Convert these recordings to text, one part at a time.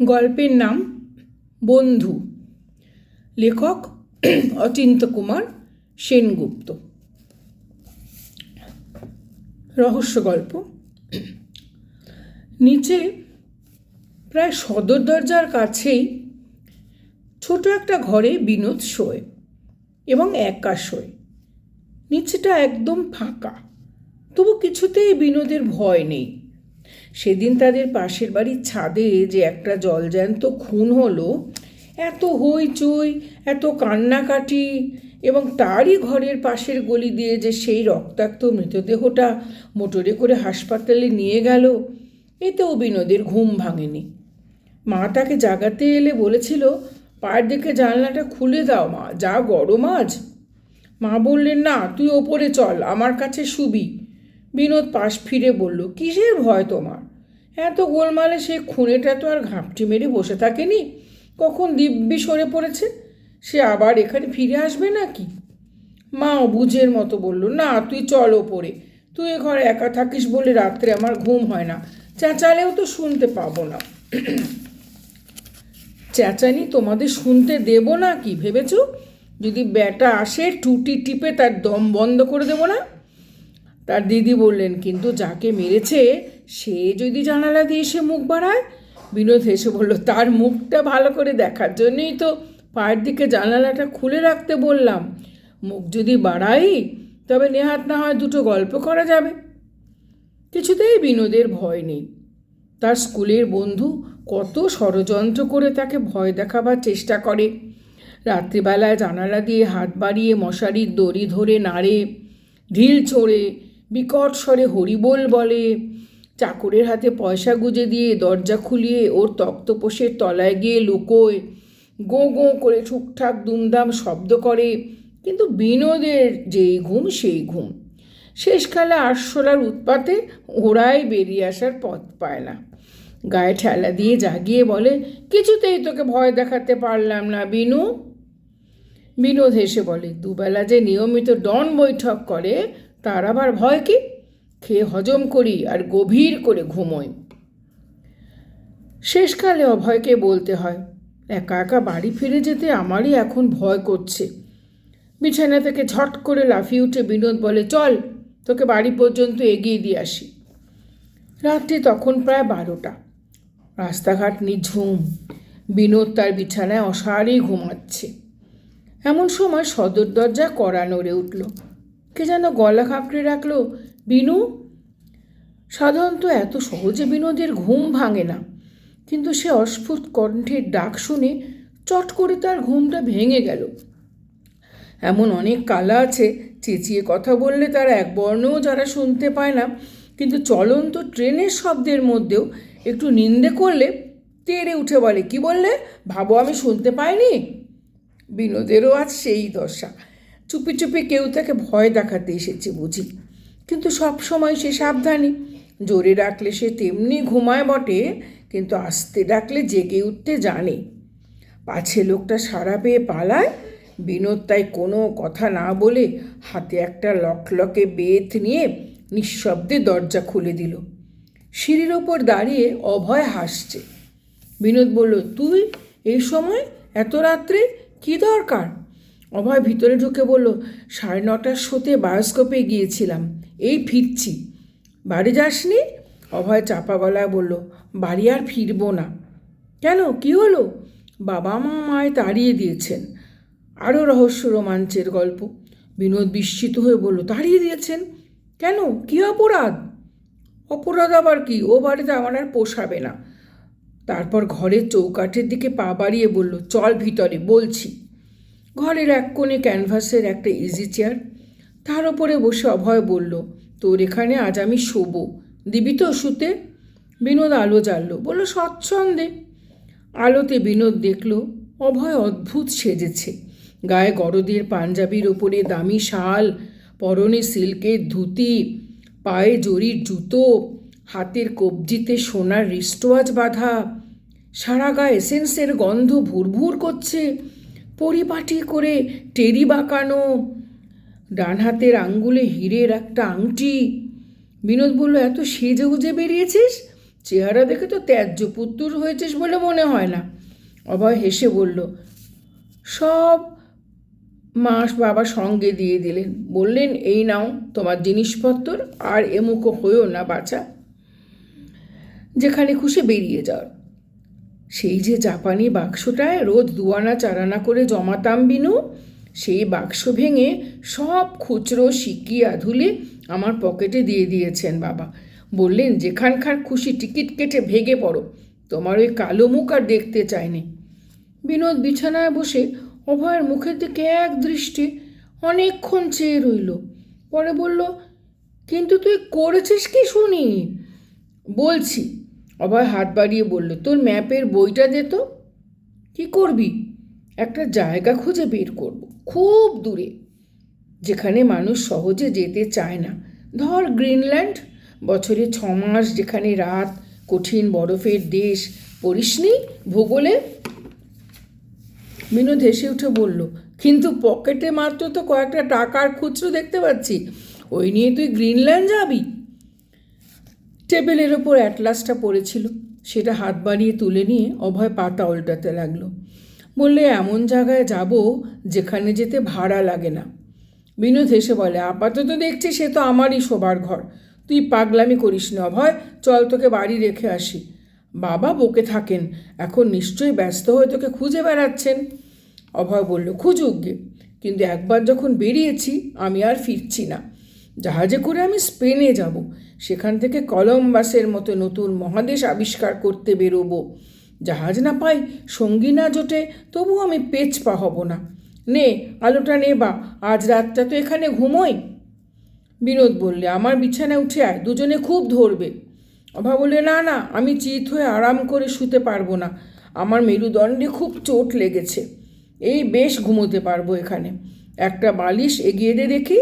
গল্পের নাম বন্ধু। লেখক অচিন্ত কুমার সেনগুপ্ত। রহস্য গল্প। নিচে প্রায় সদর দরজার কাছেই ছোট একটা ঘরে বিনোদ শোয় এবং একা শোয়। নিচেটা একদম ফাঁকা, তবু কিছুতেই বিনোদের ভয় নেই। সেদিন তাদের পাশের বাড়ির ছাদে যে একটা জলজ্যান্ত খুন হলো, এত হইচই, এত কান্নাকাটি, এবং তারই ঘরের পাশের গলি দিয়ে যে সেই রক্তাক্ত মৃতদেহটা মোটরে করে হাসপাতালে নিয়ে গেল, এতেও বিনোদের ঘুম ভাঙেনি। মা তাকে জাগাতে এলে বলেছিল, পায়ের দিকে জানলাটা খুলে দাও মা, যা গরম আজ। মা বললেন, না, তুই ওপরে চল, আমার কাছে শুবি। বিনোদ পাশ ফিরে বলল, কিসের ভয় তোমার? এত গোলমালে সে খুনেটা তো আর ঘাপটি মেরে বসে থাকেনি, কখন দিব্যি সরে পড়েছে। সে আবার এখানে ফিরে আসবে নাকি? মা অবুঝের মতো বলল, না, তুই চল ওপরে, তুই এ ঘরে একা থাকিস বলে রাত্রে আমার ঘুম হয় না, চেঁচালেও তো শুনতে পাবো না। চেঁচানি তোমাদের শুনতে দেবো না কি ভেবেছ? যদি ব্যাটা আসে টুটি টিপে তার দম বন্ধ করে দেবো না? তার দিদি বললেন, কিন্তু যাকে মেরেছে সে যদি জানালা দিয়ে এসে মুখ বাড়ায়? বিনোদ হেসে বলল, তার মুখটা ভালো করে দেখার জন্যই তো পায়ের দিকে জানালাটা খুলে রাখতে বললাম। মুখ যদি বাড়াই তবে নেহাত না হয় দুটো গল্প করা যাবে। কিছুতেই বিনোদের ভয় নেই। তার স্কুলের বন্ধু কত ষড়যন্ত্র করে তাকে ভয় দেখাবার চেষ্টা করে। রাত্রিবেলায় জানালা দিয়ে হাত বাড়িয়ে মশারির দড়ি ধরে নাড়ে, ঢিল ছোঁড়ে, বিকট স্বরে হরিবোল বলে, চাকরের হাতে পয়সা গুঁজে দিয়ে দরজা খুলিয়ে ওর তক্তপোষের তলায় গিয়ে লুকোয়, গো গো করে ঠুকঠাক দুমদাম শব্দ করে। কিন্তু বিনোদের যেই ঘুম সেই ঘুম। শেষকালে আরশোলার উৎপাতে ওরাই বেরিয়ে আসার পথ পায় না। গায়ে ঠেলা দিয়ে জাগিয়ে বলে, কিছুতেই তোকে ভয় দেখাতে পারলাম না বিনু। বিনোদ হেসে বলে, দুবেলা যে নিয়মিত ডন বৈঠক করে তার আবার ভয় কি? খেয়ে হজম করি আর গভীর করে ঘুমোই। শেষকালে অভয়কে বলতে হয়, একা একা বাড়ি ফিরে যেতে আমারই এখন ভয় করছে। বিছানা থেকে ঝট করে লাফিয়ে উঠে বিনোদ বলে, চল, তোকে বাড়ি পর্যন্ত এগিয়ে দিয়ে আসি। রাত্রি তখন প্রায় 12টা। রাস্তাঘাট নিঝুম। বিনোদ তার বিছানায় অসাড়ে ঘুমাচ্ছে। এমন সময় সদর দরজা কড়া নড়ে উঠল। কে যেন গলা খাঁকড়ে রাখলো, বিনু। সাধারণত এত সহজে বিনোদের ঘুম ভাঙে না, কিন্তু সে অস্ফুট কণ্ঠের ডাক শুনে চট করে তার ঘুমটা ভেঙে গেল। এমন অনেক কালা আছে, চেঁচিয়ে কথা বললে তারা এক বর্ণও যারা শুনতে পায় না, কিন্তু চলন্ত ট্রেনের শব্দের মধ্যেও একটু নিন্দে করলে তেড়ে উঠে বলে, কি বললে? ভাবো আমি শুনতে পাইনি? বিনোদেরও আজ সেই দশা। চুপি চুপি কেউ তাকে ভয় দেখাতে এসেছে বুঝি, কিন্তু সব সময় সে সাবধানী। জোরে ডাকলে সে তেমনি ঘুমায় বটে, কিন্তু আস্তে ডাকলে জেগে উঠতে জানে। পাছে লোকটা সাড়া পেয়ে পালায়। বিনোদ তাই কোনো কথা না বলে হাতে একটা লকলকে বেত নিয়ে নিঃশব্দে দরজা খুলে দিল। সিঁড়ির ওপর দাঁড়িয়ে অভয় হাসছে। বিনোদ বলল, তুই এই সময়, এত রাত্রে, কি দরকার? অভয় ভিতরে ঢুকে বলল, 9:30টার শোতে বায়োস্কোপে গিয়েছিলাম, এই ফিরছি। বাড়ি যাসনি? অভয় চাপা গলায় বলল, বাড়ি আর ফিরবো না। কেন, কি হলো? বাবা মা মায় তাড়িয়ে দিয়েছেন। আরও রহস্য রোমাঞ্চের গল্প। বিনোদ বিস্মিত হয়ে বলল, তাড়িয়ে দিয়েছেন? কেন, কী অপরাধ? অপরাধ আবার কি? ও বাড়িতে আমার আর পোষাবে না। তারপর ঘরের চৌকাঠের দিকে পা বাড়িয়ে বলল, চল ভিতরে, বলছি। ঘরের এক কোণে ক্যানভাসের একটা ইজি চেয়ার, তার ওপরে বসে অভয় বলল, তোর এখানে আজ আমি শোবো, দিবি তো শুতে? বিনোদ আলো জ্বালল, বলল, স্বচ্ছন্দে। আলোতে বিনোদ দেখল অভয় অদ্ভুত সেজেছে। গায়ে গরদের পাঞ্জাবির ওপরে দামি শাল, পরনে সিল্কের ধুতি, পায়ে জরির জুতো, হাতের কবজিতে সোনার রিস্টওয়াচ বাঁধা, সারা গায়ে এসেন্সের গন্ধ ভুরভুর করছে, পরিপাটি করে টেরি বাঁকানো, ডান হাতের আঙ্গুলে হীরের একটা আংটি। বিনোদ বলল, এত সেজে গুজে বেরিয়েছিস? চেহারা দেখে তো ত্যায্য পুত্তুর হয়েছিস বলে মনে হয় না। অভয় হেসে বলল, সব মাস বাবা সঙ্গে দিয়ে দিলেন, বললেন এই নাও তোমার জিনিসপত্র, আর এমুখো হয়েও না বাছা, যেখানে খুশি বেরিয়ে যাও। সেই যে জাপানি বাক্সটায় রোজ 2 আনা 4 আনা করে জমাতাম বিনু, সেই বাক্স ভেঙে সব খুচরো সিকি আধুলি আমার পকেটে দিয়ে দিয়েছেন বাবা। বললেন যেখানকার খুশি টিকিট কেটে ভেগে পড়ো, তোমার ওই কালো মুখ আর দেখতে চায়নি। বিনোদ বিছানায় বসে অভয়ের মুখের দিকে এক দৃষ্টি অনেকক্ষণ চেয়ে রইল। পরে বলল, কিন্তু তুই করেছিস কি শুনি? বলছি। অভয় হাত বাড়িয়ে বলল, তোর ম্যাপের বইটা দে তো। কী করবি? একটা জায়গা খুঁজে বের করব, খুব দূরে, যেখানে মানুষ সহজে যেতে চায় না। ধর গ্রিনল্যান্ড, বছরে 6 মাস যেখানে রাত, কঠিন বরফের দেশ, পড়িসনি ভূগোলে? বিনোদ হেসে উঠে বলল, কিন্তু পকেটে মাত্র তো কয়েকটা টাকার খুচরো দেখতে পাচ্ছি, ওই নিয়ে তুই গ্রিনল্যান্ড যাবি? টেবিলের ওপর অ্যাটলাসটা পড়েছিল, সেটা হাত বাড়িয়ে তুলে নিয়ে অভয় পাতা উল্টাতে লাগলো। বললে, এমন জায়গায় যাব যেখানে যেতে ভাড়া লাগে না। বিনোদ হেসে বলে, আপাতত দেখছি সে তো আমারই শোবার ঘর, তুই পাগলামি করিস না অভয়, চল তোকে বাড়ি রেখে আসি। বাবা বকে থাকেন, এখন নিশ্চয়ই ব্যস্ত হয়ে তোকে খুঁজে বেড়াচ্ছেন। অভয় বলল, খুঁজুক গে, কিন্তু একবার যখন বেরিয়েছি আমি আর ফিরছি না। জাহাজে করে আমি স্পেনে যাব, সেখান থেকে কলম্বাসের মতো নতুন মহাদেশ আবিষ্কার করতে বেরোবো। জাহাজ না পাই, সঙ্গী না জোটে, তবু আমি পেছপা হব না। নে আলোটা নে, বা আজ রাতটা তো এখানে ঘুমোই। বিনোদ বললে, আমার বিছানায় উঠে আয়, দুজনে খুব ধরবে। অভয় বললে, না না, আমি চিত হয়ে আরাম করে শুতে পারবো না, আমার মেরুদণ্ডে খুব চোট লেগেছে, এই বেশ ঘুমোতে পারবো এখানে। একটা বালিশ এগিয়ে দে দেখি।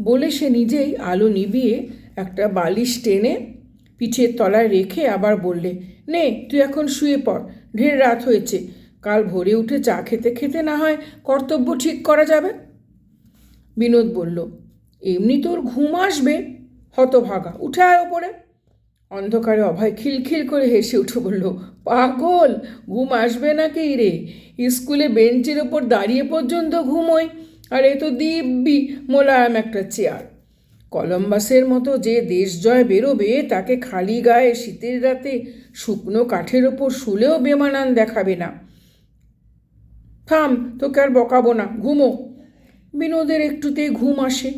বলে সে নিজেই আলো নিভিয়ে একটা বালিশ টেনে পিঠের তলায় রেখে আবার বললে, নে তুই এখন শুয়ে পড়, ঢের রাত হয়েছে, কাল ভোরে উঠে চা খেতে খেতে না হয় কর্তব্য ঠিক করা যাবে। বিনোদ বলল, এমনি তোর ঘুম আসবে, হতভাগা, উঠে আয় ওপরে। অন্ধকারে অভয় খিলখিল করে হেসে উঠে বলল, পাগল, ঘুম আসবে না কি রে? স্কুলে বেঞ্চের ওপর দাঁড়িয়ে পর্যন্ত ঘুমোই, আর এ তো দিব্যি মোলায়েম একটা চেয়ার। কলম্বাসের মতো যে দেশ জয় বেরোবে তাকে খালি গায়ে শীতের রাতে শুকনো কাঠের ওপর শুলেও বেমানান দেখাবে না। থাম, তোকে আর বকাবো না, ঘুমো। বিনোদের একটুতেই ঘুম আসে,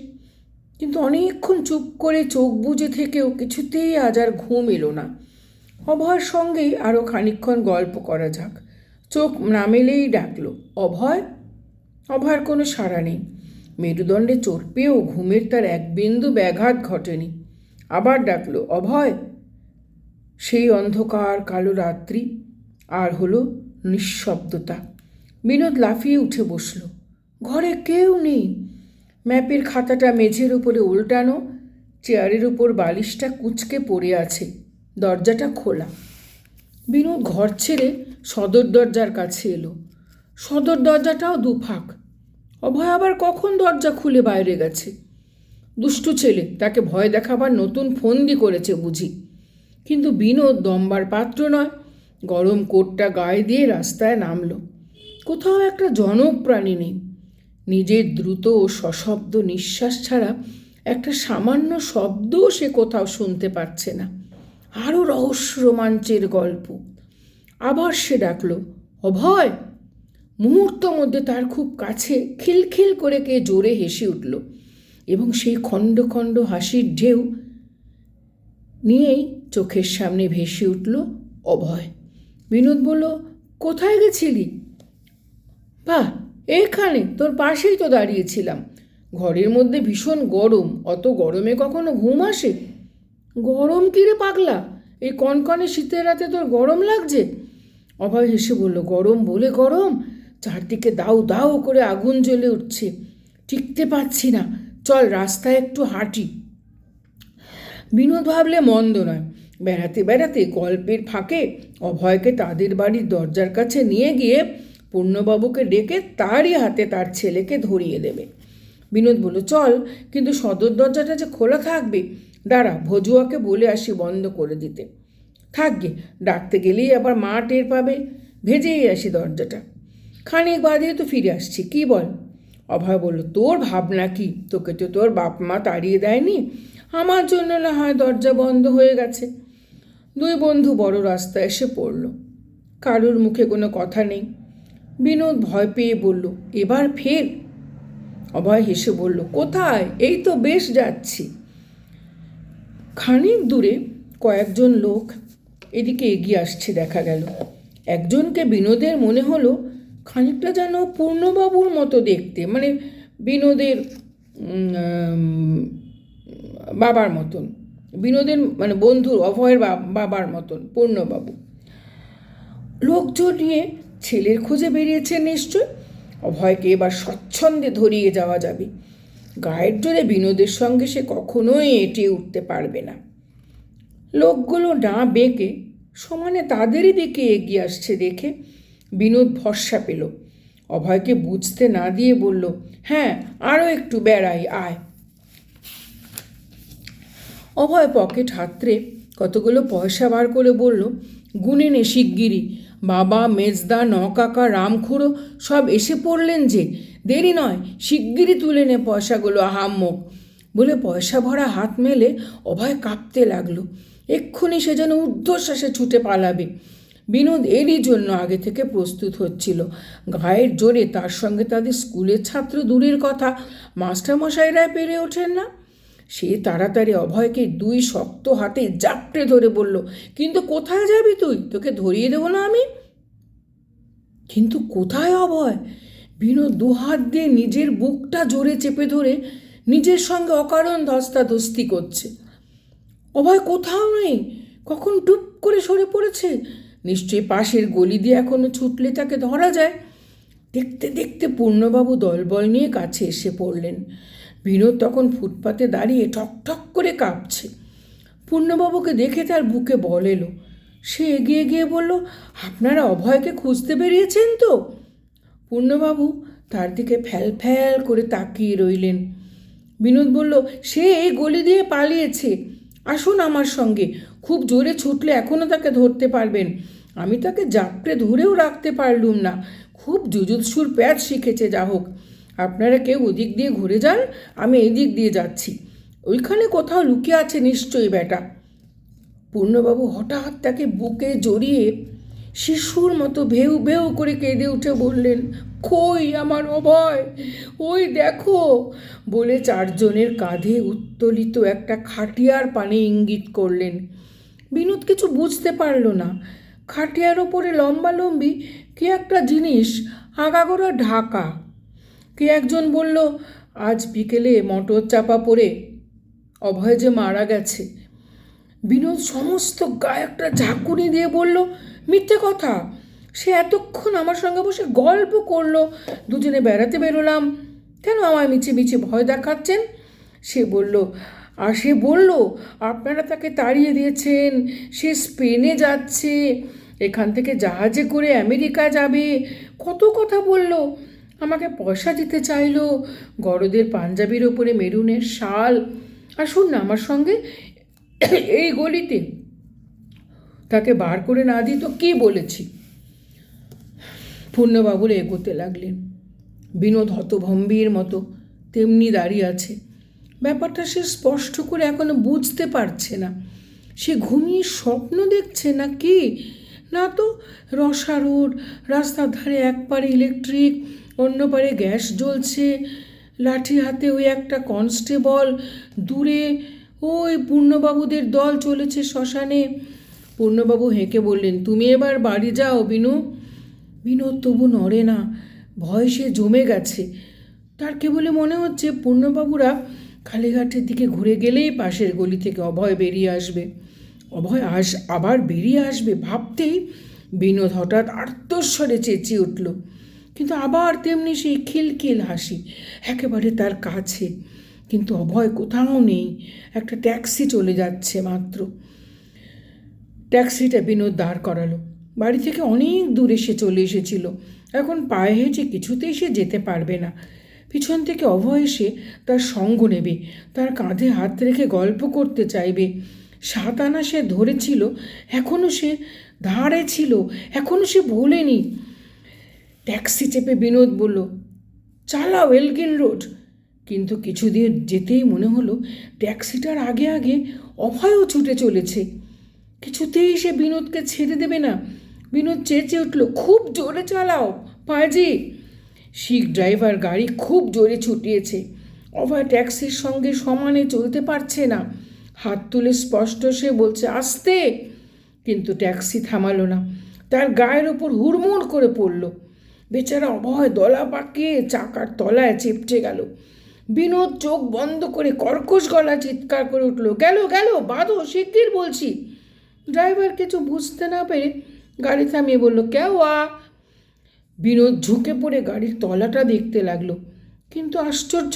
কিন্তু অনেকক্ষণ চুপ করে চোখ বুজে থেকেও কিছুতেই আজ আর ঘুম এলো না। অভয়ের সঙ্গেই আরও খানিকক্ষণ গল্প করা যাক। চোখ নামেলেই ডাকলো, অভয়। অভয়ের কোনো সাড়া নেই। মেরুদণ্ডে চোট পেয়েও ঘুমের তার এক বিন্দু ব্যাঘাত ঘটেনি। আবার ডাকলো, অভয়। সেই অন্ধকার কালো রাত্রি, আর হলো নিঃশব্দতা। বিনোদ লাফিয়ে উঠে বসল। ঘরে কেউ নেই। ম্যাপের খাতাটা মেঝের উপরে উল্টানো, চেয়ারের উপর বালিশটা কুঁচকে পড়ে আছে, দরজাটা খোলা। বিনোদ ঘর ছেড়ে সদর দরজার কাছে এলো। সদর দরজাটাও দুফাক। অভয় আবার কখন দরজা খুলে বাইরে গেছে? দুষ্টু ছেলে, তাকে ভয় দেখাবার নতুন ফন্দি করেছে বুঝি। কিন্তু বিনোদ দমবার পাত্র নয়। গরম কোটটা গায়ে দিয়ে রাস্তায় নামলো। কোথাও একটা জনপ্রাণী নেই। নিজের দ্রুত ও সশব্দ নিঃশ্বাস ছাড়া একটা সামান্য শব্দও সে কোথাও শুনতে পাচ্ছে না। আরও রহস্য রোমাঞ্চের গল্প। আবার সে ডাকলো, অভয়। মুহূর্ত মধ্যে তার খুব কাছে খিলখিল করে কে জোরে হেসে উঠল, এবং সেই খণ্ড খণ্ড হাসির ঢেউ নিয়েই চোখের সামনে ভেসে উঠল অভয়। বিনোদ বলল, কোথায় গেছিলি? বাহ, এখানে তোর পাশেই তো দাঁড়িয়েছিলাম। ঘরের মধ্যে ভীষণ গরম, অত গরমে কখনো ঘুম আসে? গরম কি রে পাগলা, এই কনকনে শীতের রাতে তোর গরম লাগছে? অভয় হেসে বলল, গরম বলে গরম, চারদিকে দাউ দাউ করে আগুন জ্বলে উঠছে, টিকতে পারছি না, চল রাস্তায় একটু হাঁটি। বিনোদ ভাবলে মন্দ নয়, বেড়াতে বেড়াতে গল্পের ফাঁকে অভয়কে তাদের বাড়ির দরজার কাছে নিয়ে গিয়ে পূর্ণবাবুকে ডেকে তারই হাতে তার ছেলেকে ধরিয়ে দেবে। বিনোদ বলল, চল, কিন্তু সদর দরজাটা যে খোলা থাকবে, দাঁড়া ভজুয়াকে বলে আসি বন্ধ করে দিতে। থাকবে, ডাকতে গেলেই আবার মা টের পাবে। ভেজেই আসি দরজাটা, খানিক বাদে তো ফিরে আসছি, কি বল? অভয় বলল, তোর ভাবনা কি? তোকে তো তোর বাপ মা তাড়িয়ে দেয়নি, আমার জন্য না হয় দরজা বন্ধ হয়ে গেছে। দুই বন্ধু বড় রাস্তায় এসে পড়ল। কারুর মুখে কোনো কথা নেই। বিনোদ ভয় পেয়ে বলল, এবার ফের? অভয় হেসে বলল, কোথায়, এই তো বেশ যাচ্ছি। খানিক দূরে কয়েকজন লোক এদিকে এগিয়ে আসছে দেখা গেল। একজনকে বিনোদের মনে হলো খানিকটা যেন পূর্ণবাবুর মতো দেখতে, মানে বিনোদের বাবার মতন, বিনোদের মানে বন্ধুর অভয়ের বাবার মতন পূর্ণবাবু। লোকজন নিয়ে ছেলের খোঁজে বেরিয়েছে নিশ্চয়। অভয়কে এবার স্বচ্ছন্দে ধরিয়ে যাওয়া যাবে। গায়ের জোরে বিনোদের সঙ্গে সে কখনোই এটিয়ে উঠতে পারবে না। লোকগুলো না বেঁকে সমানে তাদেরই দিকে এগিয়ে আসছে দেখে বিনোদ ভরসা পেল। অভয়কে বুঝতে না দিয়ে বলল, হ্যাঁ, আরও একটু বেড়াই, আয়। অভয় পকেট হাতড়ে কতগুলো পয়সা বার করে বলল, গুনে নে শিগগিরি, বাবা, মেজদা, নকাকা, রামখুড়ো সব এসে পড়লেন যে, দেরি নয়, শিগগিরি তুলে নে পয়সাগুলো আহাম্মক। বলে পয়সা ভরা হাত মেলে অভয় কাঁপতে লাগলো। এক্ষুনি সে যেন ঊর্ধ্বশ্বাসে ছুটে পালাবে। বিনোদ এরই জন্য আগে থেকে প্রস্তুত হচ্ছিল। গায়ের জোরে তার সঙ্গে তাদের স্কুলের ছাত্র দূরের কথা, মাস্টারমশাইরাই পেরে ওঠেন না। সে তাড়াতাড়ি অভয়কে দুই শক্ত হাতে জাপটে ধরে বলল, কিন্তু কোথায় যাবি তুই? তোকে ধরিয়ে দেবো না আমি? কিন্তু কোথায় অভয়? বিনোদ দুহাত দিয়ে নিজের বুকটা জোরে চেপে ধরে নিজের সঙ্গে অকারণ ধস্তাধস্তি করছে। অভয় কোথাও নেই, কখন টুপ করে সরে পড়েছে। নিশ্চয়ই পাশের গলি দিয়ে এখনো ছুটলে তাকে ধরা যায়। দেখতে দেখতে পূর্ণবাবু দলবল নিয়ে কাছে এসে পড়লেন। বিনোদ তখন ফুটপাতে দাঁড়িয়ে ঠক ঠক করে কাঁপছে। পূর্ণবাবুকে দেখে তার বুকে বল এলো। সে এগিয়ে গিয়ে বলল, আপনারা অভয়কে খুঁজতে বেরিয়েছেন তো? পূর্ণবাবু তার দিকে ফ্যাল ফ্যাল করে তাকিয়ে রইলেন। বিনোদ বলল, সে এই গলি দিয়ে পালিয়েছে, আসুন আমার সঙ্গে, খুব জোরে ছুটলে এখনও তাকে ধরতে পারবেন। আমি তাকে জাপটে ধরেও রাখতে পারলুম না, খুব জুজুৎসুর প্যাচ শিখেছে। যা হোক, আপনারা কেউ ওদিক দিয়ে ঘুরে যান, আমি এই দিক দিয়ে যাচ্ছি। ওইখানে কোথাও লুকিয়ে আছে নিশ্চয়ই বেটা। পূর্ণবাবু হঠাৎ তাকে বুকে জড়িয়ে শিশুর মতো ভেউ ভেউ করে কেঁদে উঠে বললেন, কই আমার অভয়, ওই দেখো, বলে চারজনের কাঁধে উত্তোলিত একটা খাটিয়ার পানে ইঙ্গিত করলেন। বিনোদ কিছু বুঝতে পারল না। খাটিয়ার ওপরে লম্বালম্বি কি একটা জিনিস, আগাগোড়া ঢাকা। কে একজন বলল, আজ বিকেলে মোটর চাপা পড়ে অভয় যে মারা গেছে। বিনোদ সমস্ত গায়ে একটা ঝাঁকুনি দিয়ে বলল, মিথ্যে কথা, সে এতক্ষণ আমার সঙ্গে বসে গল্প করলো, দুজনে বেড়াতে বেরোলাম, কেন আমায় মিছে মিছে ভয় দেখাচ্ছেন? সে বলল আপনারা তাকে তাড়িয়ে দিয়েছেন, সে স্পেনে যাচ্ছে, এখান থেকে জাহাজে করে আমেরিকা যাবে, কত কথা বলল। আমাকে পয়সা দিতে চাইলো, গরদের পাঞ্জাবির ওপরে মেরুনের শাল। আসুন না আমার সঙ্গে, এই গলিতে। তাকে বার করে না দিই তো কী বলেছি? পূর্ণবাবুরা এগোতে লাগলেন। বিনোদ হতভম্বীর মতো তেমনি দাঁড়িয়ে আছে। ব্যাপারটা সে স্পষ্ট করে এখনো বুঝতে পারছে না। সে ঘুমিয়ে স্বপ্ন দেখছে না কি? না তো, রসা রোড, রাস্তার ধারে এক পারে ইলেকট্রিক, অন্য পারে গ্যাস জ্বলছে, লাঠি হাতে ওই একটা কনস্টেবল, দূরে ওই পূর্ণবাবুদের দল চলেছে শ্মশানে। পূর্ণবাবু হেঁকে বললেন, তুমি এবার বাড়ি যাও বিনু। বিনোদ তবু নড়ে না, ভয় সে জমে গেছে। তার কেবলই মনে হচ্ছে পূর্ণবাবুরা কালীঘাটের দিকে ঘুরে গেলেই পাশের গলি থেকে অভয় বেরিয়ে আসবে। আবার বেরিয়ে আসবে ভাবতেই বিনোদ হঠাৎ আর্তস্বরে চেঁচিয়ে উঠল। কিন্তু আবার তেমনি সেই খিলখিল হাসি, একেবারে তার কাছে। কিন্তু অভয় কোথাও নেই। একটা ট্যাক্সি চলে যাচ্ছে মাত্র। ট্যাক্সিটা বিনোদ দাঁড় করালো। বাড়ি থেকে অনেক দূরে সে চলে এসেছিল, এখন পায়ে হেঁটে কিছুতেই সে যেতে পারবে না। পিছন থেকে অভয় এসে তার সঙ্গ নেবে, তার কাঁধে হাত রেখে গল্প করতে চাইবে। 7 আনা সে ধরেছিল, এখনও সে ধারে ছিল, এখনও সে ভোলেনি। ট্যাক্সি চেপে বিনোদ বলল, চালাও এলগিন রোড। কিন্তু কিছুদিন যেতেই মনে হলো ট্যাক্সিটার আগে আগে অভয়ও ছুটে চলেছে। কিছুতেই সে বিনোদকে ছেড়ে দেবে না। বিনোদ চেঁচে উঠল, খুব জোরে চালাও পাজি। শিখ ড্রাইভার গাড়ি খুব জোরে ছুটিয়েছে। অভয় ট্যাক্সির সঙ্গে সমানে চলতে পারছে না। হাত তুলে স্পষ্ট সে বলছে, আস্তে। কিন্তু ট্যাক্সি থামালো না, তার গায়ের ওপর হুড়মুড় করে পড়ল। বেচারা অভয় দলা পাকিয়ে চাকার তলায় চেপটে গেল। বিনোদ চোখ বন্ধ করে কর্কশ গলা চিৎকার করে উঠল, গেল গেল, বাঁধো, শিগগির বলছি। ড্রাইভার কিছু বুঝতে না পেরে গাড়ি থামিয়ে বলল, কেউ আ। বিনোদ ঝুঁকে পড়ে গাড়ির তলাটা দেখতে লাগলো, কিন্তু আশ্চর্য,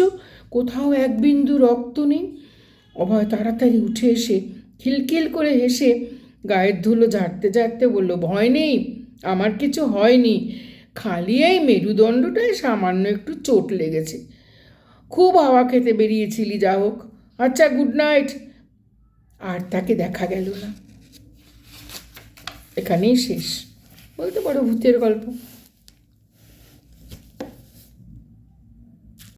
কোথাও এক বিন্দু রক্ত নেই। অভয় তাড়াতাড়ি উঠে এসে খিলখিল করে হেসে গায়ের ধুলো ঝাড়তে ঝাড়তে বলল, ভয় নেই, আমার কিছু হয়নি, খালি এই মেরুদণ্ডটায় সামান্য একটু চোট লেগেছে। খুব হাওয়া খেতে বেরিয়েছিলি, যা হোক। আচ্ছা, গুড নাইট। আর তাকে দেখা গেল না। এখানেই শেষ, বলতে পারো ভূতের গল্প।